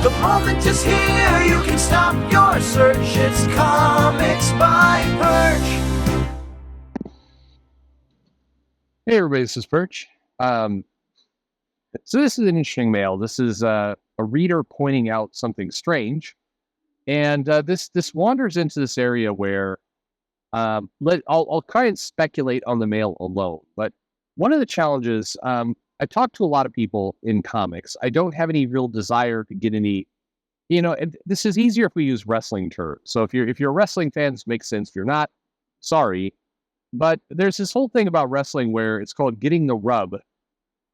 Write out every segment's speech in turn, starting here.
The moment is here, you can stop your search. It's Comics by Perch. Hey everybody, this is Perch. So this is an interesting mail. This is a reader pointing out something strange, and this wanders into this area where I'll try and speculate on the mail alone. But one of the challenges, I talk to a lot of people in comics. I don't have any real desire to get any, and this is easier if we use wrestling terms. So if you're a wrestling fan, this makes sense. If you're not, sorry. But there's this whole thing about wrestling where it's called getting the rub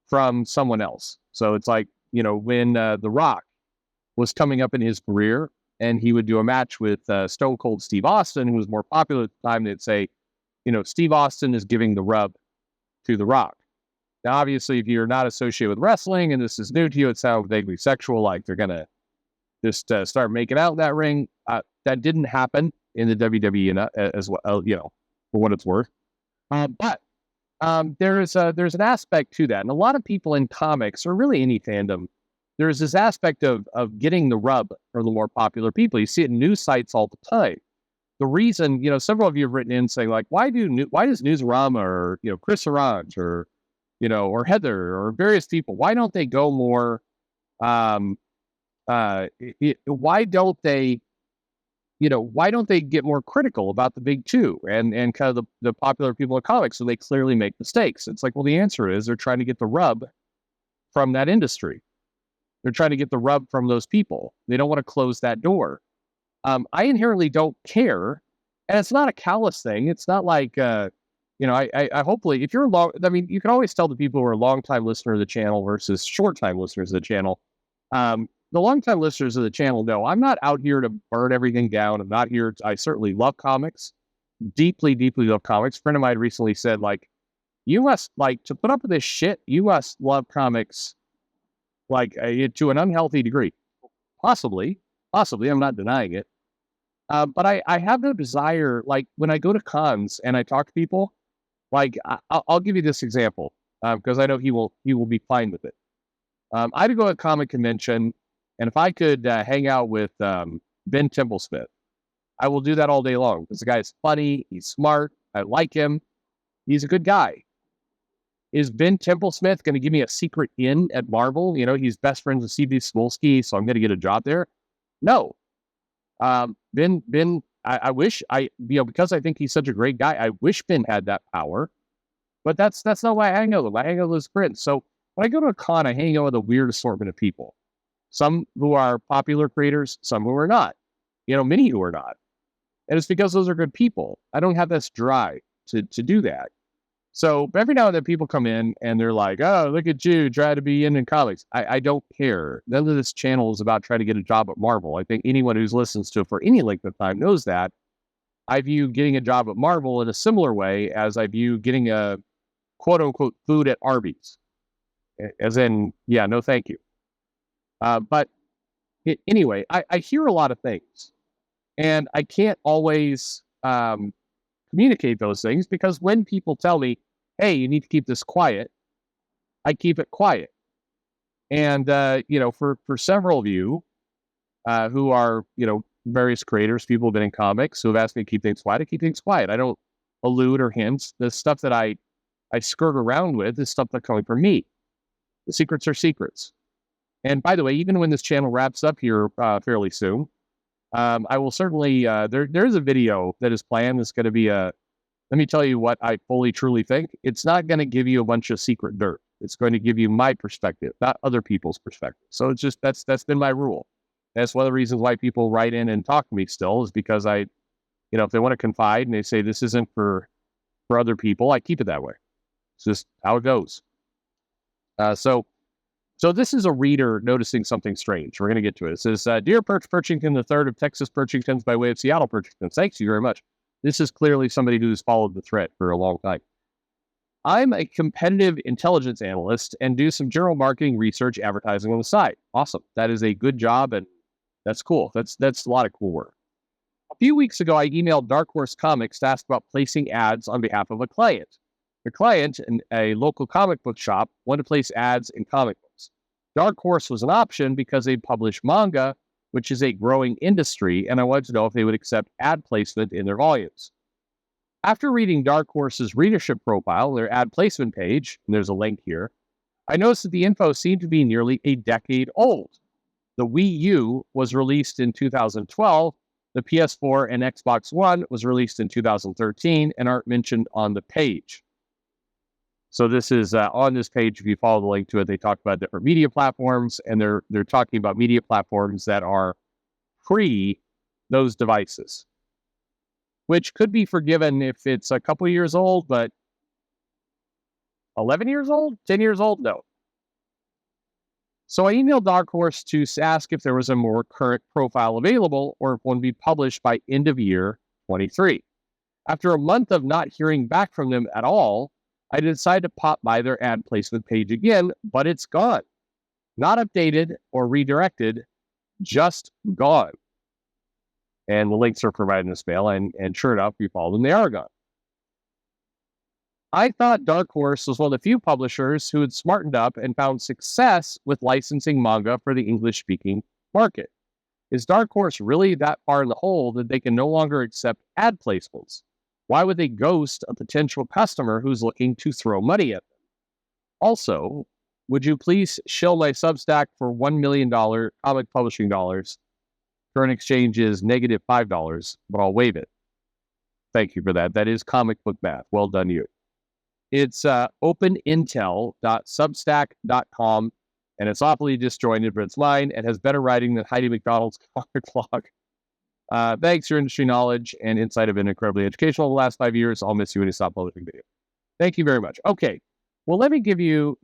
from someone else. So it's like, when The Rock was coming up in his career and he would do a match with Stone Cold Steve Austin, who was more popular at the time, they'd say, Steve Austin is giving the rub to The Rock. Now, obviously, if you're not associated with wrestling and this is new to you, it sounds vaguely sexual, like they're going to just start making out in that ring. That didn't happen in the WWE as well, for what it's worth. But there's an aspect to that. And a lot of people in comics, or really any fandom, there's this aspect of getting the rub from the more popular people. You see it in news sites all the time. The reason, several of you have written in saying, like, why does Newsarama or, Chris Orange or, or Heather or various people, why don't they go more, why don't they get more critical about the big two and kind of the popular people in comics, so they clearly make mistakes? It's like, well, the answer is they're trying to get the rub from that industry. They're trying to get the rub from those people. They don't want to close that door. I inherently don't care, and it's not a callous thing. It's not like, I hopefully, if you're you can always tell the people who are long-time listener of the channel versus short-time listeners of the channel. The longtime listeners of the channel know I'm not out here to burn everything down. I'm not here. I certainly love comics, deeply, deeply love comics. A friend of mine recently said, like, you must, like, to put up with this shit, you must love comics, like, to an unhealthy degree. Possibly, I'm not denying it. But I have no desire, like, when I go to cons and I talk to people, like, I'll give you this example, because I know he will be fine with it. I'd go to a comic convention, and if I could hang out with Ben Templesmith, I will do that all day long, because the guy is funny, he's smart, I like him, he's a good guy. Is Ben Templesmith going to give me a secret in at Marvel? He's best friends with C.B. Smolsky, so I'm going to get a job there? No. Ben, I wish because I think he's such a great guy, I wish Ben had that power, but that's not why I hang out with him. I hang out with his friends. So when I go to a con, I hang out with a weird assortment of people. Some who are popular creators, some who are not. Many who are not. And it's because those are good people. I don't have this drive to do that. So every now and then people come in and they're like, oh, look at you, try to be in comics. I don't care. None of this channel is about trying to get a job at Marvel. I think anyone who's listens to it for any length of time knows that. I view getting a job at Marvel in a similar way as I view getting a quote-unquote food at Arby's. As in, yeah, no thank you. But anyway, I hear a lot of things, and I can't always communicate those things, because when people tell me, hey, you need to keep this quiet, I keep it quiet. And, for several of you who are, various creators, people who have been in comics who have asked me to keep things quiet, I keep things quiet. I don't allude or hint. The stuff that I skirt around with is stuff that's coming from me. The secrets are secrets. And by the way, even when this channel wraps up here fairly soon, I will certainly, there's a video that is planned. It's going to be let me tell you what I fully, truly think. It's not going to give you a bunch of secret dirt. It's going to give you my perspective, not other people's perspective. So it's just, that's been my rule. That's one of the reasons why people write in and talk to me still, is because if they want to confide and they say this isn't for other people, I keep it that way. It's just how it goes. So this is a reader noticing something strange. We're going to get to it. It says, Dear Perch Perchington, the third of Texas Perchingtons by way of Seattle Perchingtons. Thanks you very much. This is clearly somebody who's followed the thread for a long time. I'm a competitive intelligence analyst and do some general marketing research advertising on the side. Awesome. That is a good job, and that's cool. That's a lot of cool work. A few weeks ago, I emailed Dark Horse Comics to ask about placing ads on behalf of a client. The client, a local comic book shop, wanted to place ads in comic books. Dark Horse was an option because they publish manga, which is a growing industry, and I wanted to know if they would accept ad placement in their volumes. After reading Dark Horse's readership profile, their ad placement page, and there's a link here, I noticed that the info seemed to be nearly a decade old. The Wii U was released in 2012, the PS4 and Xbox One was released in 2013 and aren't mentioned on the page. So this is on this page. If you follow the link to it, they talk about different media platforms, and they're talking about media platforms that are pre those devices, which could be forgiven if it's a couple years old, but 11 years old, 10 years old, no. So I emailed Dark Horse to ask if there was a more current profile available or if one would be published by end of year 23. After a month of not hearing back from them at all, I decided to pop by their ad placement page again, but it's gone. Not updated or redirected, just gone. And the links are provided in this mail, and sure enough, we follow them, they are gone. I thought Dark Horse was one of the few publishers who had smartened up and found success with licensing manga for the English-speaking market. Is Dark Horse really that far in the hole that they can no longer accept ad placements? Why would they ghost a potential customer who's looking to throw money at them? Also, would you please shill my Substack for $1 million comic publishing dollars? Current exchange is negative $5, but I'll waive it. Thank you for that. That is comic book math. Well done, you. It's openintel.substack.com, and it's awfully disjointed, but it's mine and has better writing than Heidi McDonald's comic blog. Thanks. Your industry knowledge and insight have been incredibly educational the last 5 years. I'll miss you when you stop publishing video. Thank you very much. Okay. Well, let me give you,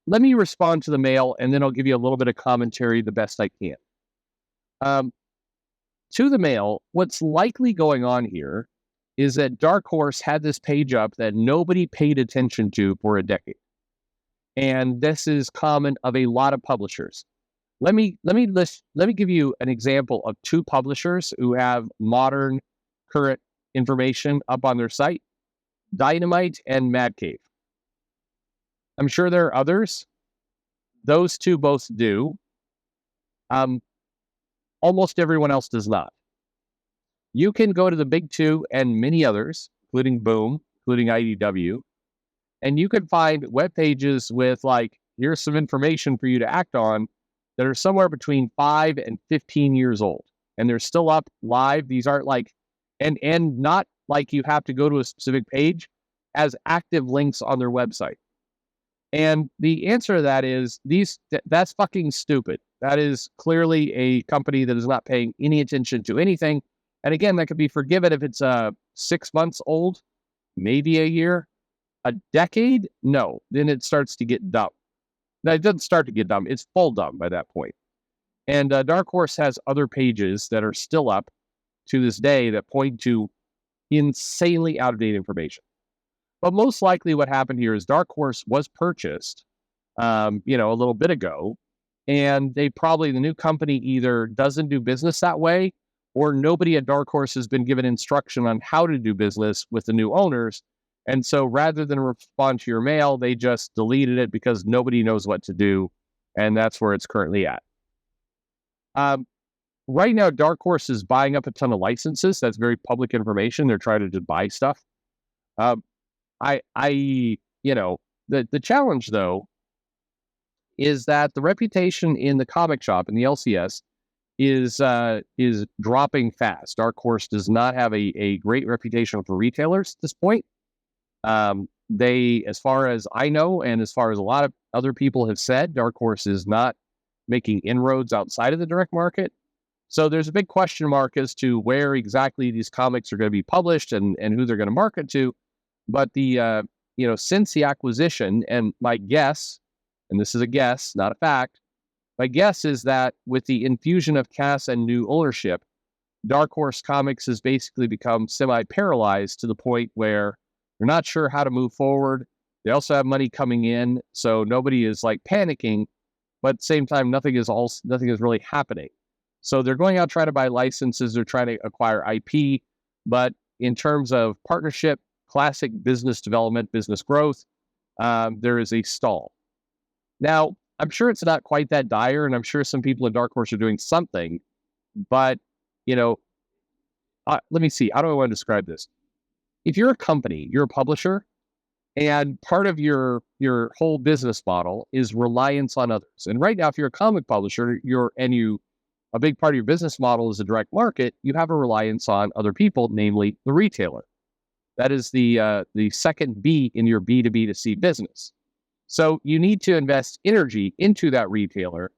let me respond to the mail, and then I'll give you a little bit of commentary the best I can. To the mail, what's likely going on here is that Dark Horse had this page up that nobody paid attention to for a decade. And this is common of a lot of publishers. Let me give you an example of two publishers who have modern, current information up on their site: Dynamite and Mad Cave. I'm sure there are others. Those two both do. Almost everyone else does not. You can go to the big two and many others, including Boom, including IDW, and you can find web pages with here's some information for you to act on that are somewhere between 5 and 15 years old. And they're still up live. These aren't and not like you have to go to a specific page, as active links on their website. And the answer to that is that's fucking stupid. That is clearly a company that is not paying any attention to anything. And again, that could be forgiven if it's 6 months old, maybe a year, a decade. No, then it starts to get dumb. Now, it doesn't start to get dumb. It's full dumb by that point. And Dark Horse has other pages that are still up to this day that point to insanely out-of-date information. But most likely what happened here is Dark Horse was purchased, a little bit ago, and the new company either doesn't do business that way, or nobody at Dark Horse has been given instruction on how to do business with the new owners. And so rather than respond to your mail, they just deleted it because nobody knows what to do. And that's where it's currently at. Right now, Dark Horse is buying up a ton of licenses. That's very public information. They're trying to just buy stuff. The challenge, though, is that the reputation in the comic shop, in the LCS, is dropping fast. Dark Horse does not have a great reputation for retailers at this point. They, as far as I know, and as far as a lot of other people have said, Dark Horse is not making inroads outside of the direct market. So there's a big question mark as to where exactly these comics are going to be published and who they're going to market to. But since the acquisition, and my guess, and this is a guess, not a fact, my guess is that with the infusion of cash and new ownership, Dark Horse Comics has basically become semi-paralyzed to the point where they're not sure how to move forward. They also have money coming in, so nobody is panicking, but at the same time, nothing is really happening. So they're going out trying to buy licenses, they're trying to acquire IP, but in terms of partnership, classic business development, business growth, there is a stall. Now, I'm sure it's not quite that dire, and I'm sure some people in Dark Horse are doing something, but, you know, let me see. How do I want to describe this? If you're a company, you're a publisher, and part of your whole business model is reliance on others. And right now, if you're a comic publisher, a big part of your business model is a direct market, you have a reliance on other people, namely the retailer. That is the second B in your B2B2C business. So you need to invest energy into that retailer.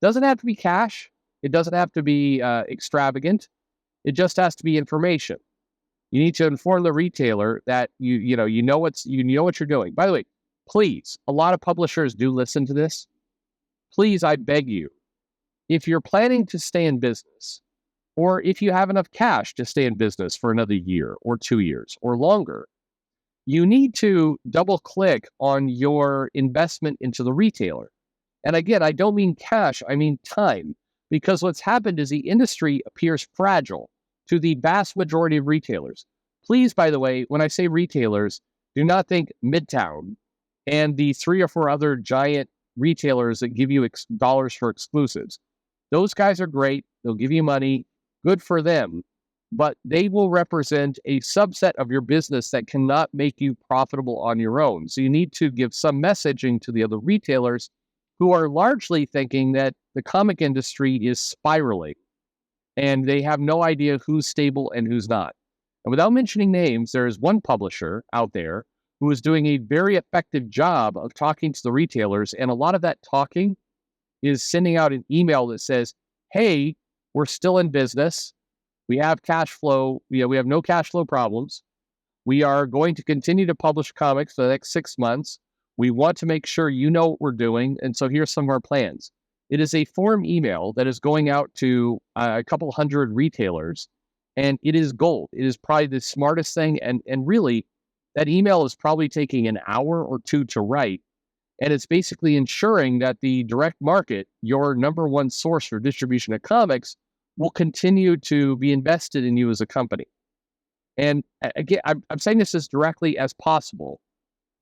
Doesn't have to be cash. It doesn't have to be extravagant. It just has to be information. You need to inform the retailer that you know what you're doing. By the way, please, a lot of publishers do listen to this. Please, I beg you, if you're planning to stay in business, or if you have enough cash to stay in business for another year or 2 years or longer, you need to double click on your investment into the retailer. And again, I don't mean cash, I mean time, because what's happened is the industry appears fragile to the vast majority of retailers. Please, by the way, when I say retailers, do not think Midtown and the 3 or 4 other giant retailers that give you dollars for exclusives. Those guys are great. They'll give you money. Good for them. But they will represent a subset of your business that cannot make you profitable on your own. So you need to give some messaging to the other retailers who are largely thinking that the comic industry is spiraling and they have no idea who's stable and who's not. And without mentioning names, there is one publisher out there who is doing a very effective job of talking to the retailers. And a lot of that talking is sending out an email that says, hey, we're still in business. We have cash flow. We have no cash flow problems. We are going to continue to publish comics for the next 6 months. We want to make sure you know what we're doing. And so here's some of our plans. It is a form email that is going out to a couple hundred retailers, and it is gold. It is probably the smartest thing. And really, that email is probably taking an hour or 2 to write. And it's basically ensuring that the direct market, your number one source for distribution of comics, will continue to be invested in you as a company. And again, I'm saying this as directly as possible.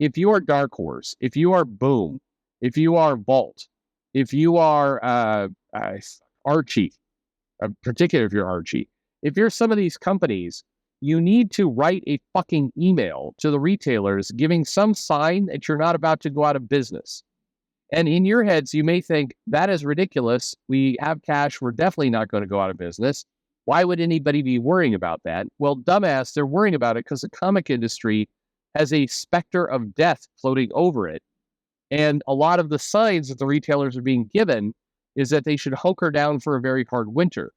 If you are Dark Horse, if you are Boom, if you are Vault, if you are Archie, particularly if you're Archie, if you're some of these companies, you need to write a fucking email to the retailers giving some sign that you're not about to go out of business. And in your heads, you may think, that is ridiculous. We have cash. We're definitely not going to go out of business. Why would anybody be worrying about that? Well, dumbass, they're worrying about it because the comic industry has a specter of death floating over it. And a lot of the signs that the retailers are being given is that they should hunker down for a very hard winter.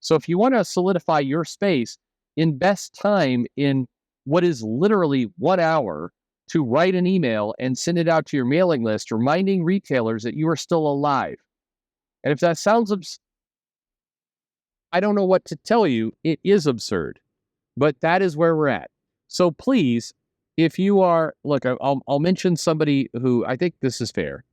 So if you want to solidify your space, invest time in what is literally 1 hour to write an email and send it out to your mailing list, reminding retailers that you are still alive. And if that sounds I don't know what to tell you. It is absurd, but that is where we're at. So please, if you are, look, I'll mention somebody who I think this is fair.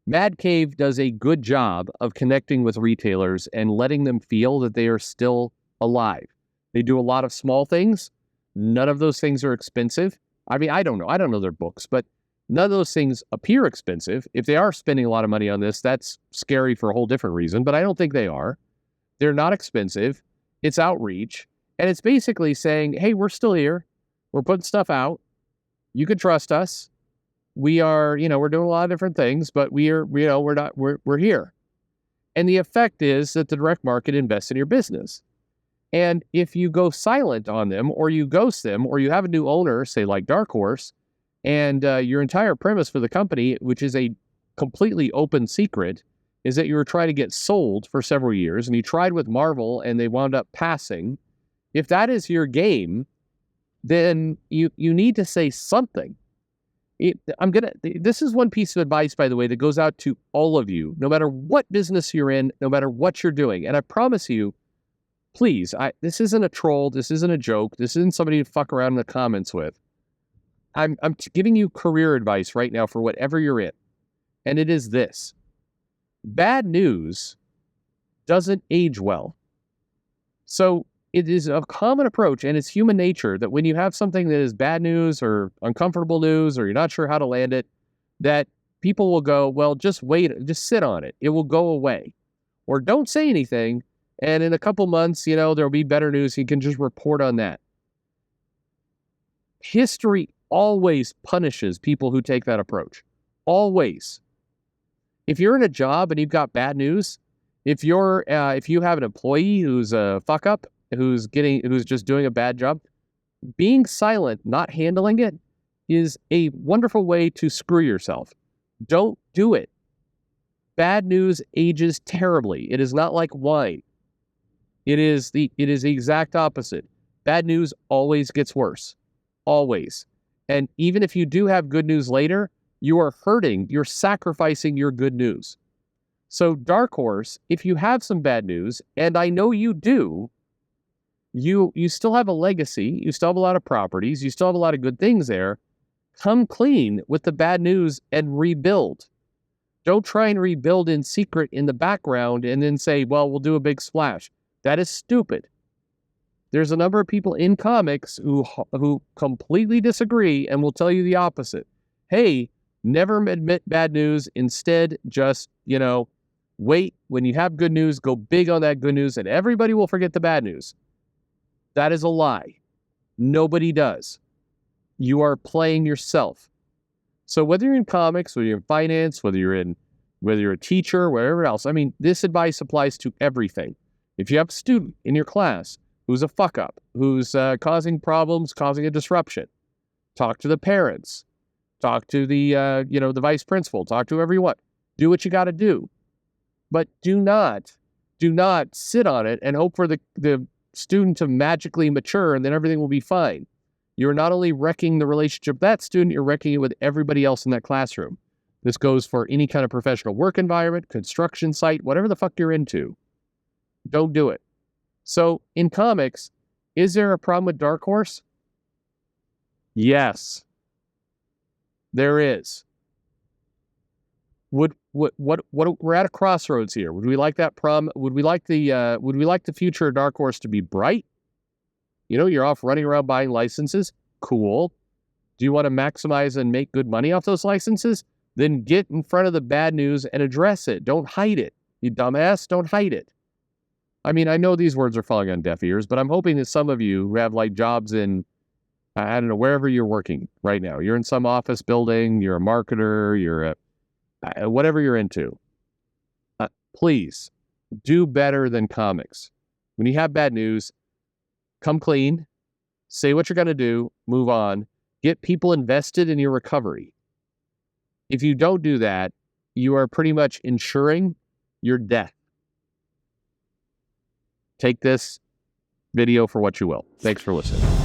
Mad Cave does a good job of connecting with retailers and letting them feel that they are still alive. They do a lot of small things. None of those things are expensive. I mean, I don't know their books, but none of those things appear expensive. If they are spending a lot of money on this, that's scary for a whole different reason, but I don't think they are. They're not expensive. It's outreach. And it's basically saying, hey, we're still here. We're putting stuff out. You can trust us. We are, we're doing a lot of different things, but we're here. And the effect is that the direct market invests in your business. And if you go silent on them, or you ghost them, or you have a new owner, say like Dark Horse, and your entire premise for the company, which is a completely open secret, is that you were trying to get sold for several years, and you tried with Marvel, and they wound up passing. If that is your game, then you need to say something. This is one piece of advice, by the way, that goes out to all of you, no matter what business you're in, no matter what you're doing. And I promise you, please, this isn't a troll. This isn't a joke. This isn't somebody to fuck around in the comments with. I'm giving you career advice right now for whatever you're in. And it is this. Bad news doesn't age well. So it is a common approach, and it's human nature that when you have something that is bad news or uncomfortable news, or you're not sure how to land it, that people will go, well, just wait, just sit on it. It will go away. Or don't say anything, and in a couple months, there'll be better news. You can just report on that. History always punishes people who take that approach. Always. If you're in a job and you've got bad news, if you have an employee who's a fuck up, who's just doing a bad job, being silent, not handling it, is a wonderful way to screw yourself. Don't do it. Bad news ages terribly. It is not like wine. It is the exact opposite. Bad news always gets worse. Always. And even if you do have good news later, you are hurting, you're sacrificing your good news. So Dark Horse, if you have some bad news, and I know you do, you still have a legacy, you still have a lot of properties, you still have a lot of good things there. Come clean with the bad news and rebuild. Don't try and rebuild in secret in the background and then say, well, we'll do a big splash. That is stupid. There's a number of people in comics who completely disagree and will tell you the opposite. Hey, never admit bad news. Instead, just, wait. When you have good news, go big on that good news, and everybody will forget the bad news. That is a lie. Nobody does. You are playing yourself. So whether you're in comics, whether you're in finance, whether you're a teacher, wherever else, this advice applies to everything. If you have a student in your class who's a fuck up, who's causing problems, causing a disruption, talk to the parents, talk to the vice principal, talk to whoever you want. Do what you got to do, but do not sit on it and hope for the student to magically mature and then everything will be fine. You're not only wrecking the relationship with that student, you're wrecking it with everybody else in that classroom. This goes for any kind of professional work environment, construction site, whatever the fuck you're into. Don't do it. So in comics, is there a problem with Dark Horse? Yes, there is. What we're at a crossroads here. Would we like that problem? Would we like the future of Dark Horse to be bright? You're off running around buying licenses. Cool. Do you want to maximize and make good money off those licenses? Then get in front of the bad news and address it. Don't hide it. You dumbass, don't hide it. I know these words are falling on deaf ears, but I'm hoping that some of you who have jobs in, I don't know, wherever you're working right now. You're in some office building, you're a marketer, you're whatever you're into. Please do better than comics. When you have bad news, come clean, say what you're going to do, move on, get people invested in your recovery. If you don't do that, you are pretty much ensuring your death. Take this video for what you will. Thanks for listening.